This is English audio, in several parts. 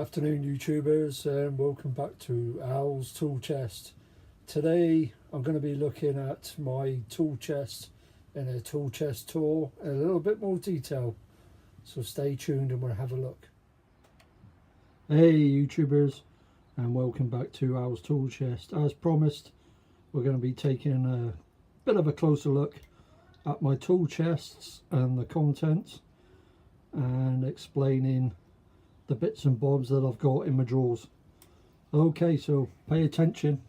afternoon, YouTubers, and welcome back to Al's Tool Chest. Today I'm going to be looking at my tool chest in a tool chest tour in a little bit more detail, so stay tuned and we'll have a look. Hey YouTubers, and welcome back to Al's Tool Chest. As promised, we're going to be taking a bit of a closer look at my tool chests and the contents, and explaining the bits and bobs that I've got in my drawers. Okay, so pay attention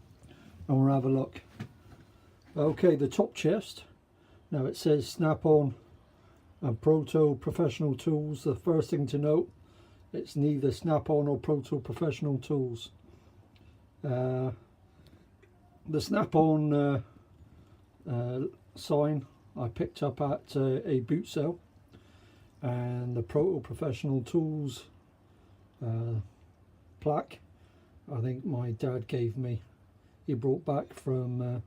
and we'll have a look. Okay, the top chest, now it says snap-on and Proto Professional Tools. The first thing to note, it's neither snap-on or Proto Professional Tools. The snap-on sign I picked up at a boot sale, and the Proto Professional Tools plaque I think my dad gave me, he brought back from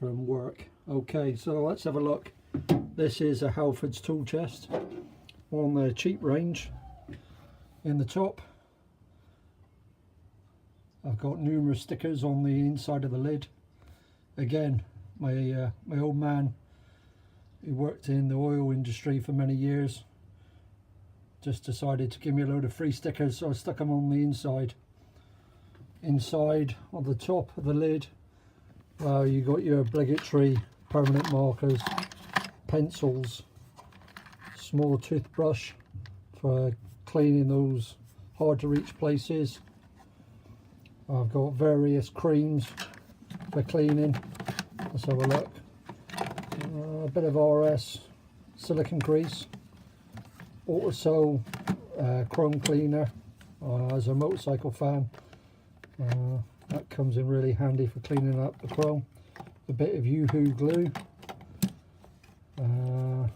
work. Okay, so let's have a look. This is a Halford's tool chest on the cheap range. In the top I've got numerous stickers on the inside of the lid. Again, my old man, he worked in the oil industry for many years, just decided to give me a load of free stickers, so I stuck them on the inside. Inside on the top of the lid, well, you got your obligatory permanent markers, pencils, small toothbrush for cleaning those hard to reach places. I've got various creams for cleaning. Let's have a look. A bit of RS silicone grease, Autosol chrome cleaner. As a motorcycle fan, that comes in really handy for cleaning up the chrome. A bit of Yoo-Hoo glue, a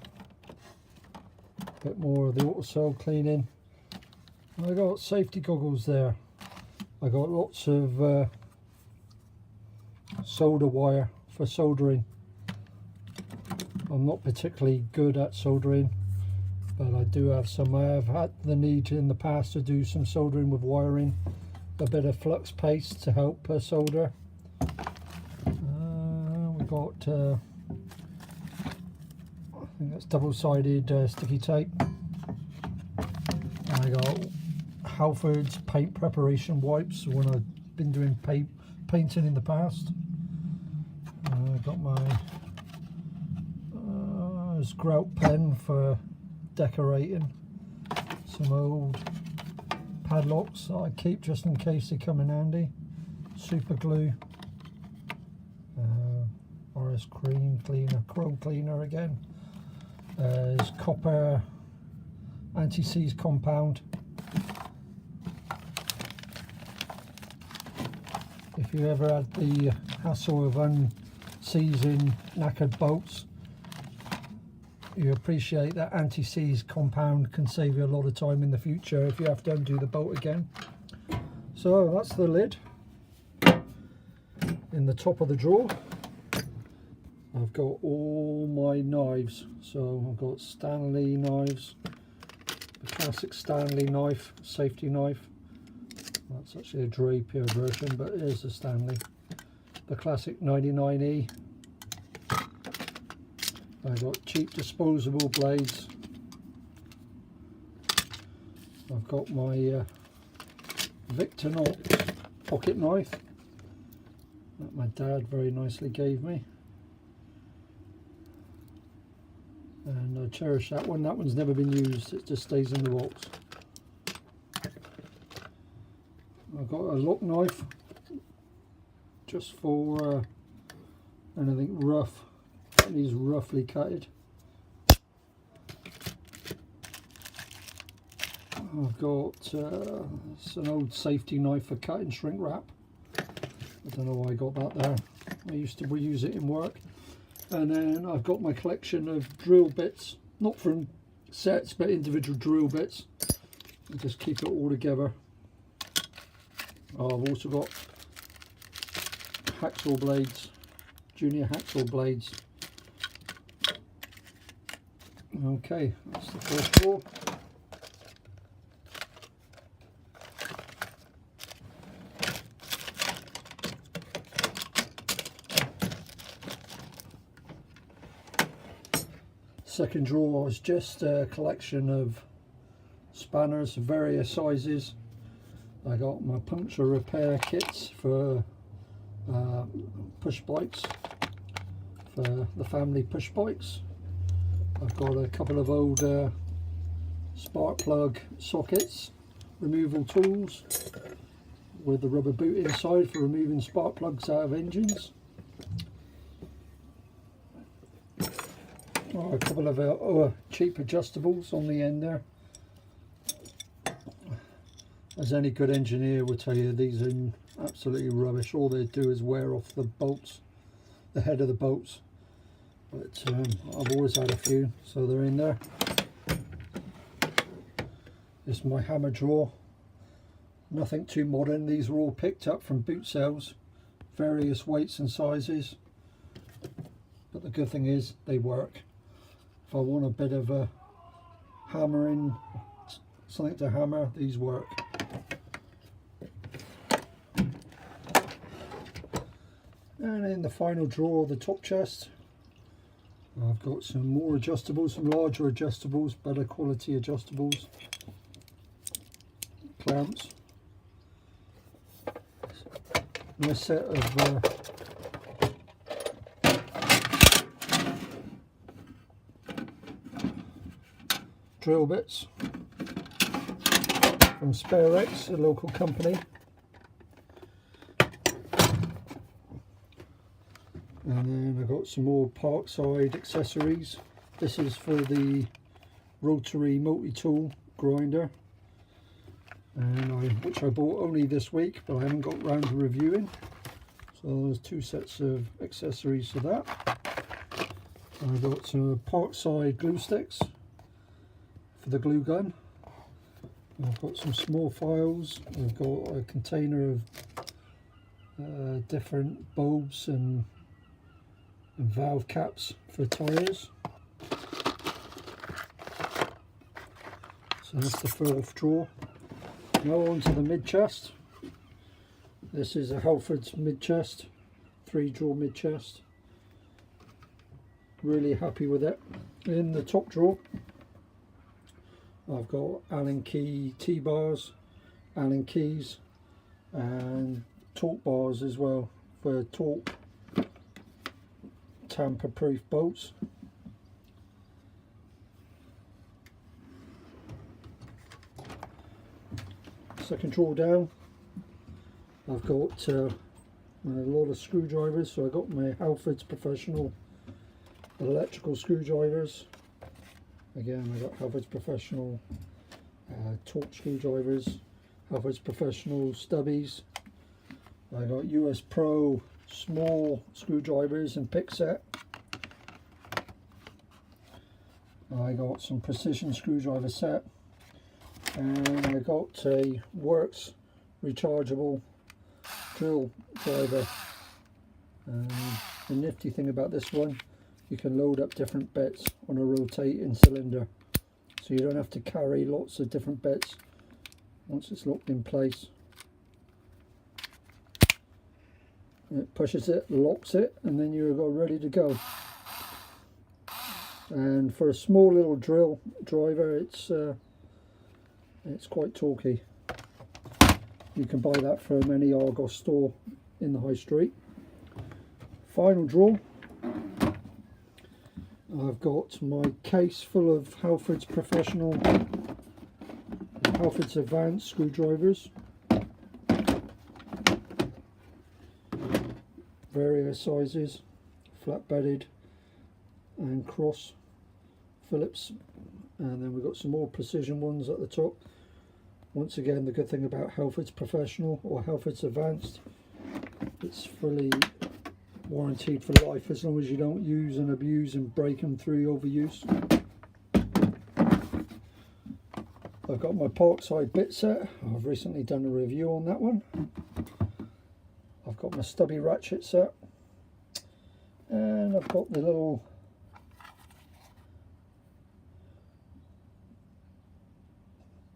bit more of the Autosol cleaning. I got safety goggles there. I got lots of solder wire for soldering. I'm not particularly good at soldering, but I do have some. I have had the need in the past to do some soldering with wiring, a bit of flux paste to help solder. We got I think that's double-sided sticky tape. I got Halford's paint preparation wipes when I've been doing painting in the past. I got my grout pen for decorating, some old padlocks that I keep just in case they come in handy, super glue, RS cream cleaner, chrome cleaner again, there's copper anti-seize compound. If you ever had the hassle of unseizing knackered bolts, you appreciate that anti-seize compound can save you a lot of time in the future if you have to undo the bolt again. So that's the lid. In the top of the drawer I've got all my knives. So I've got Stanley knives, the classic Stanley knife, safety knife. That's actually a Drapier version, but it is a Stanley. The classic 99E. I've got cheap disposable blades. I've got my Victorinox pocket knife that my dad very nicely gave me, and I cherish that one. That one's never been used, it just stays in the box. I've got a lock knife just for anything rough. It is roughly cutted. I've got it's an old safety knife for cutting shrink wrap. I don't know why I got that there. I used to use it in work. And then I've got my collection of drill bits, not from sets but individual drill bits. I just keep it all together. I've also got hacksaw blades, junior hacksaw blades. Okay, that's the first drawer. Second drawer is just a collection of spanners of various sizes. I got my puncture repair kits for push bikes, for the family push bikes. I've got a couple of old spark plug sockets, removal tools with the rubber boot inside for removing spark plugs out of engines. Oh, a couple of cheap adjustables on the end there. As any good engineer will tell you, these are absolutely rubbish. All they do is wear off the bolts, the head of the bolts. But I've always had a few, so they're in there. This is my hammer drawer. Nothing too modern. These were all picked up from boot sales, various weights and sizes. But the good thing is they work. If I want a bit of a hammering, something to hammer, these work. And in the final drawer of the top chest, I've got some more adjustables, some larger adjustables, better quality adjustables, clamps, nice set of drill bits from SpareX, a local company. And then I've got some more Parkside accessories. This is for the rotary multi-tool grinder, and which I bought only this week, but I haven't got round to reviewing. So there's two sets of accessories for that. I've got some Parkside glue sticks for the glue gun. I've got some small files. I've got a container of different bulbs and valve caps for tyres. So that's the fourth drawer. Now on to the mid chest. This is a Halford's mid chest, 3-drawer mid chest. Really happy with it. In the top drawer I've got Allen key T-bars, Allen keys, and Taut bars as well for Taut Tamper-Proof bolts. Second drawer down, I've got a lot of screwdrivers. So I got my Halford's Professional electrical screwdrivers. Again, I got Halford's Professional Taut screwdrivers, Halford's Professional stubbies. I got US Pro small screwdrivers and pick set. I got some precision screwdriver set, and I got a Works rechargeable drill driver. The nifty thing about this one, you can load up different bits on a rotating cylinder, so you don't have to carry lots of different bits once it's locked in place. It pushes it, locks it, and then you're ready to go. And for a small little drill driver, it's quite talky. You can buy that from any Argos store in the high street. Final drawer, I've got my case full of Halford's Professional, Halford's Advanced screwdrivers. Various sizes, flat bedded and cross Phillips, and then we've got some more precision ones at the top. Once again, the good thing about Halford's Professional or Halford's Advanced, it's fully warranted for life as long as you don't use and abuse and break them through overuse. I've got my Parkside bit set. I've recently done a review on that one. I've got my stubby ratchet set, and I've got the little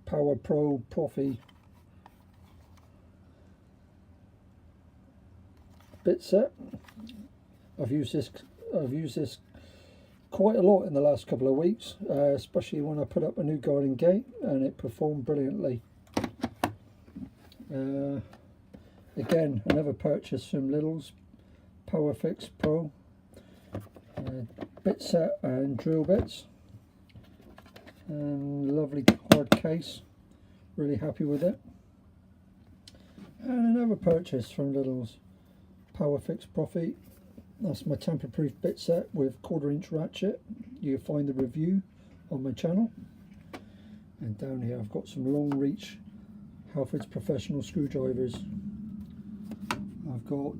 Power Pro Profi bit set. I've used this quite a lot in the last couple of weeks, especially when I put up a new garden gate, and it performed brilliantly. Again, another purchase from Lidl's, Powerfix Pro, bit set and drill bits, and lovely hard case, really happy with it. And another purchase from Lidl's, Powerfix Profit. That's my tamper-proof bit set with 1/4" ratchet. You'll find the review on my channel. And down here I've got some long reach Halfords professional screwdrivers. I've got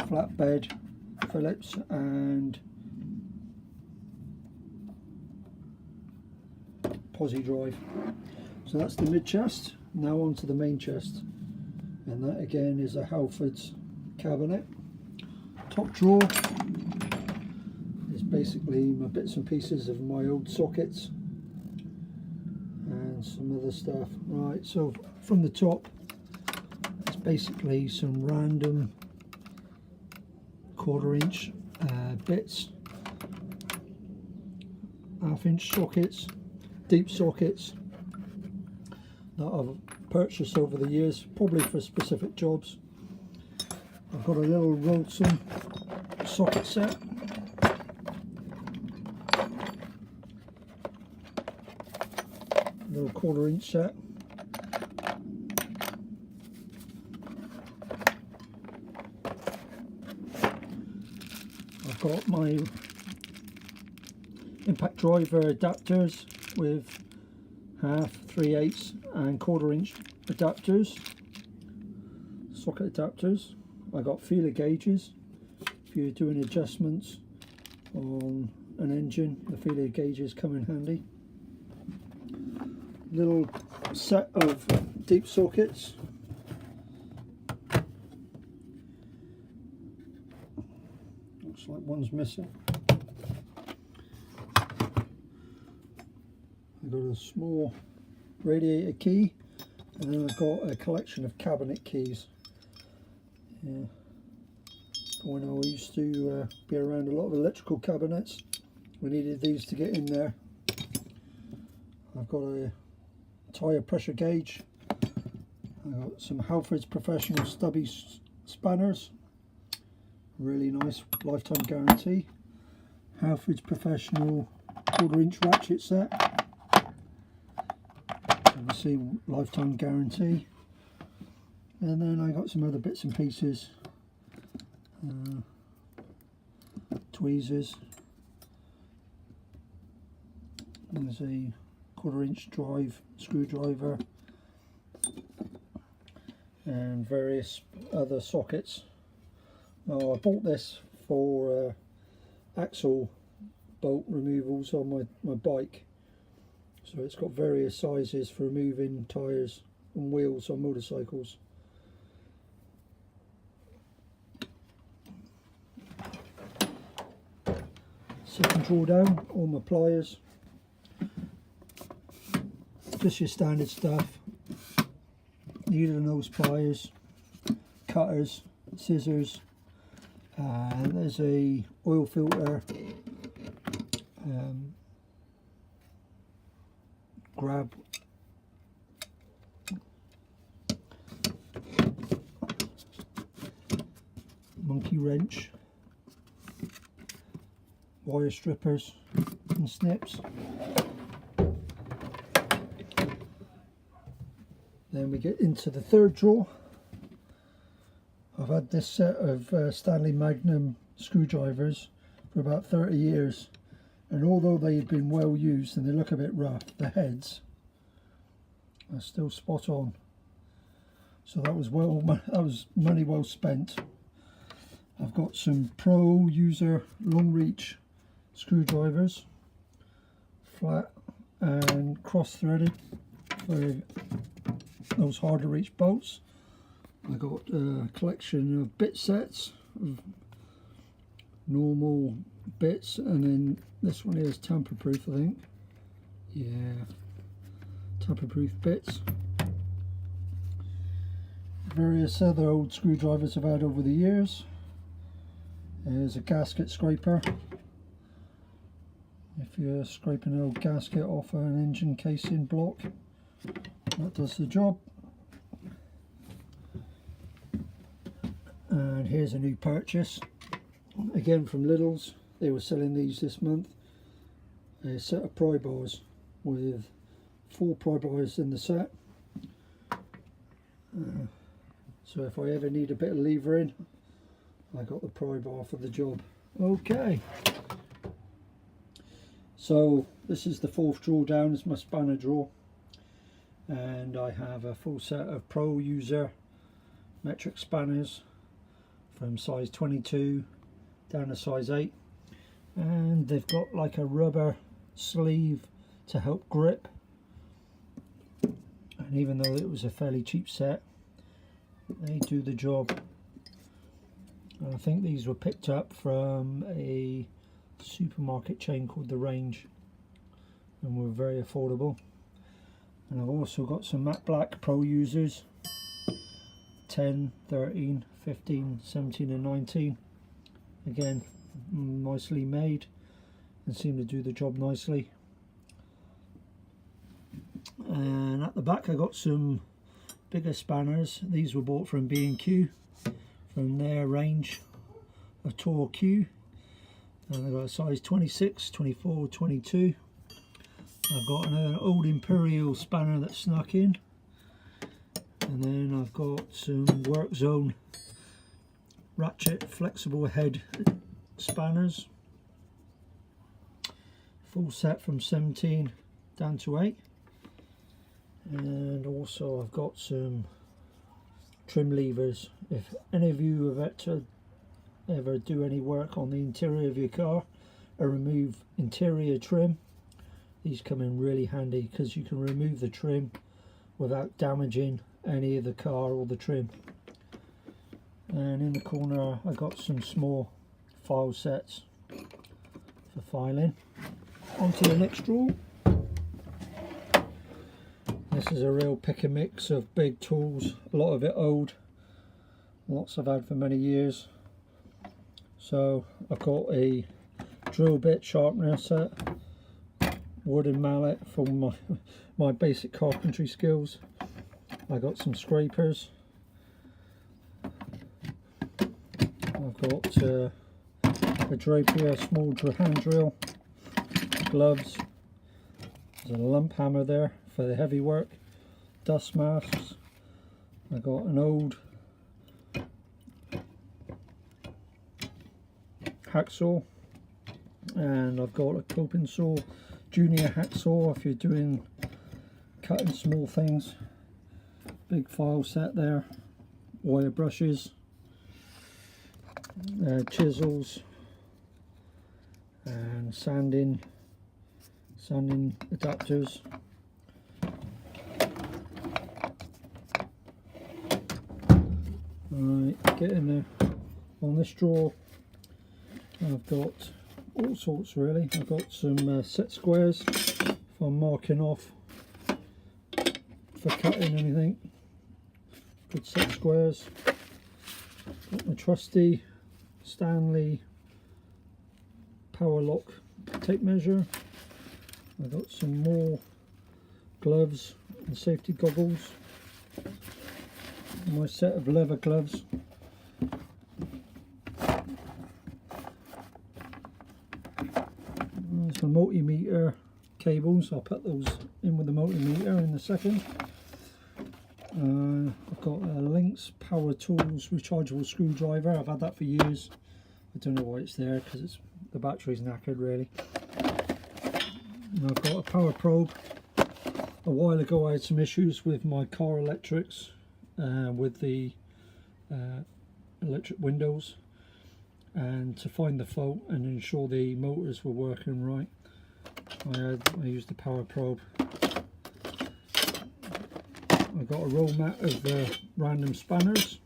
flatbed Phillips and posi drive. So that's the mid chest. Now on to the main chest, and that again is a Halfords cabinet. Top drawer is basically my bits and pieces of my old sockets and some other stuff. Right, so from the top it's basically some random 1/4" bits, 1/2" sockets, deep sockets that I've purchased over the years, probably for specific jobs. I've got a little Rolson socket set, little 1/4" set. I've got my impact driver adapters with 1/2, 3/8 and 1/4" adapters, socket adapters. I got feeler gauges. If you're doing adjustments on an engine, the feeler gauges come in handy. Little set of deep sockets. Looks like one's missing. I've got a small radiator key, and then I've got a collection of cabinet keys. Yeah. When I used to be around a lot of electrical cabinets, we needed these to get in there. I've got a tyre pressure gauge. I've got some Halfords professional stubby spanners, really nice, lifetime guarantee. Halfords professional 1/4" ratchet set, obviously lifetime guarantee. And then I got some other bits and pieces, tweezers. There's a 1/4" drive screwdriver and various other sockets. I bought this for axle bolt removals on my bike, so it's got various sizes for removing tyres and wheels on motorcycles. Second drawer down, all my pliers, just your standard stuff, needle and nose pliers, cutters, scissors, and there's a oil filter, grab, monkey wrench, wire strippers and snips. Then we get into the third drawer. I've had this set of Stanley Magnum screwdrivers for about 30 years, and although they've been well used and they look a bit rough, the heads are still spot on. So that was money well spent. I've got some Pro User long reach screwdrivers, flat and cross threaded for those hard to reach bolts. I got a collection of bit sets of normal bits, and then this one is tamper-proof, I think. Yeah, tamper-proof bits. Various other old screwdrivers I've had over the years. There's a gasket scraper, If you're scraping an old gasket off an engine casing block, that does the job. And here's a new purchase, again from Lidl's. They were selling these this month. A set of pry bars with 4 pry bars in the set. So if I ever need a bit of levering, I got the pry bar for the job. Okay. So this is the 4th drawer down, it's my spanner drawer. And I have a full set of Pro User metric spanners from size 22 down to size 8. And they've got like a rubber sleeve to help grip. And even though it was a fairly cheap set, they do the job. And I think these were picked up from a supermarket chain called The Range and were very affordable. And I've also got some matte black Pro Users, 10, 13, 15, 17 and 19. Again, nicely made and seem to do the job nicely. And at the back I got some bigger spanners. These were bought from B&Q, from their range of Taut Q. And I've got a size 26, 24, 22. I've got an old Imperial spanner that snuck in. And then I've got some Work Zone ratchet flexible head spanners. Full set from 17 down to 8. And also I've got some trim levers. If any of you have had to ever do any work on the interior of your car or remove interior trim, these come in really handy because you can remove the trim without damaging any of the car or the trim. And in the corner I got some small file sets for filing. Onto the next drawer. This is a real pick and mix of big tools, a lot of it old, lots I've had for many years. So I've got a drill bit sharpener set, wooden mallet for my basic carpentry skills. I got some scrapers. I've got a Drapier small hand drill, gloves, there's a lump hammer there for the heavy work, dust masks. I got an old hacksaw, and I've got a coping saw, junior hacksaw if you're doing cutting small things. Big file set there, wire brushes, chisels, and sanding adapters. Right, get in there. On this drawer I've got all sorts really. I've got some set squares for marking off for cutting anything. Good set squares. Got my trusty Stanley power lock tape measure. I've got some more gloves and safety goggles. My set of leather gloves. There's my multimeter cables. I'll put those in with the multimeter in a second. I've got a Lynx Power Tools rechargeable screwdriver. I've had that for years. I don't know why it's there because the battery's knackered really. And I've got a power probe. A while ago I had some issues with my car electrics with the electric windows, and to find the fault and ensure the motors were working right, I used the power probe. I got a roll mat of random spanners.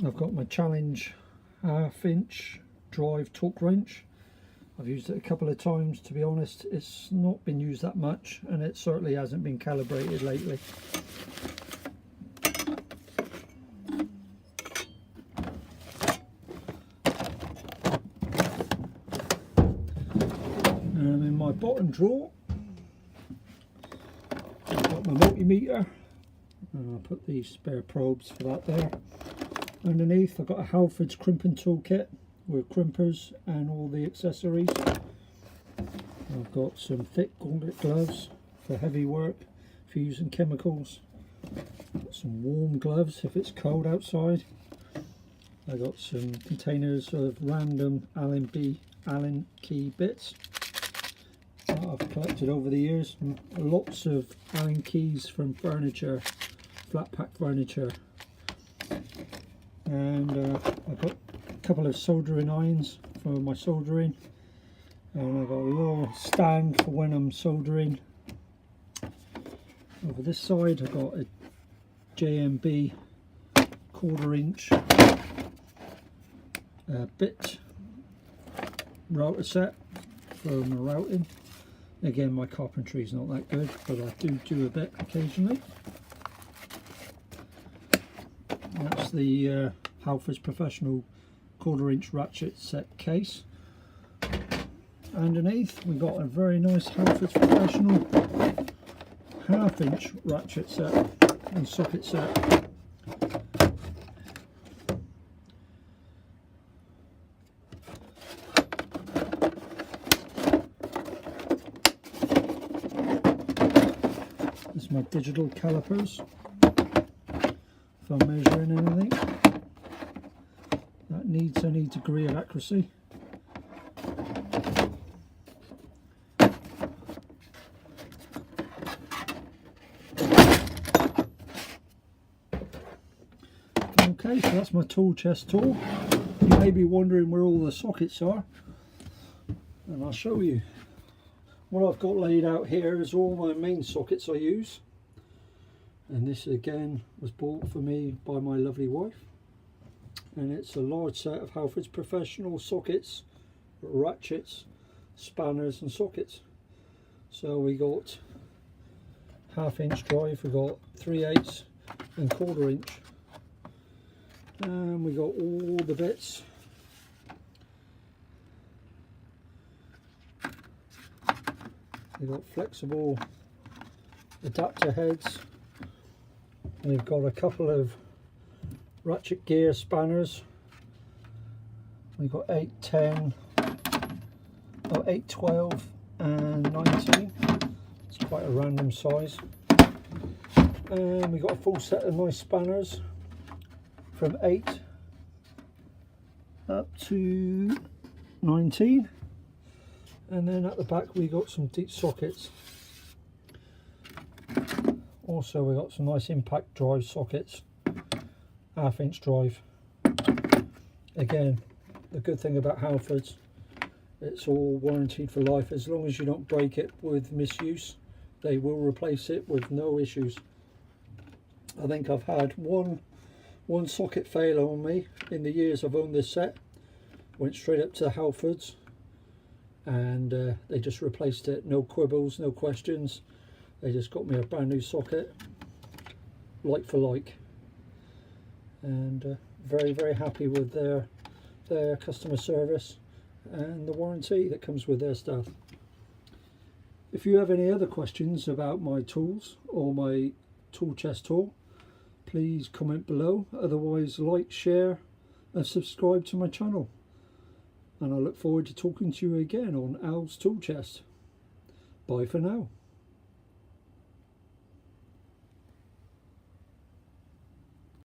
I've got my Challenge 1/2 inch drive torque wrench. I've used it a couple of times. To be honest, it's not been used that much, and it certainly hasn't been calibrated lately. And in my bottom drawer, I've got my multimeter, and I'll put these spare probes for that there. Underneath, I've got a Halford's crimping toolkit with crimpers and all the accessories. I've got some thick gauntlet gloves for heavy work, if you're using chemicals. Got some warm gloves if it's cold outside. I got some containers of random Allen key bits that I've collected over the years. Lots of Allen keys from furniture, flat pack furniture. And I've got a couple of soldering irons for my soldering, and I've got a little stand for when I'm soldering. Over this side I've got a JMB 1/4 inch bit router set for my routing. Again, my carpentry is not that good, but I do a bit occasionally. That's the Halford's Professional 1/4 inch ratchet set case. Underneath we've got a very nice Halford's Professional 1/2 inch ratchet set and socket set. This is my digital calipers for measuring anything that needs any degree of accuracy. Okay, so that's my tool chest tool. You may be wondering where all the sockets are, and I'll show you. What I've got laid out here is all my main sockets I use, and this again was bought for me by my lovely wife, and it's a large set of Halford's Professional sockets, ratchets, spanners and sockets. So we got 1/2 inch drive, we got 3/8 and 1/4 inch, and we got all the bits. We've got flexible adapter heads. We've got a couple of ratchet gear spanners. We've got 8, 10, 8, 12 and 19. It's quite a random size. And we've got a full set of nice spanners from 8 up to 19. And then at the back we got some deep sockets. Also we got some nice impact drive sockets, 1/2 inch drive. Again, the good thing about Halford's, it's all warranted for life. As long as you don't break it with misuse, they will replace it with no issues. I think I've had one socket fail on me in the years I've owned this set. Went straight up to Halford's, and they just replaced it. No quibbles, no questions. They just got me a brand new socket, like for like, and very, very happy with their customer service and the warranty that comes with their stuff. If you have any other questions about my tools or my tool chest tool, please comment below. Otherwise, like, share and subscribe to my channel. And I look forward to talking to you again on Al's Tool Chest. Bye for now.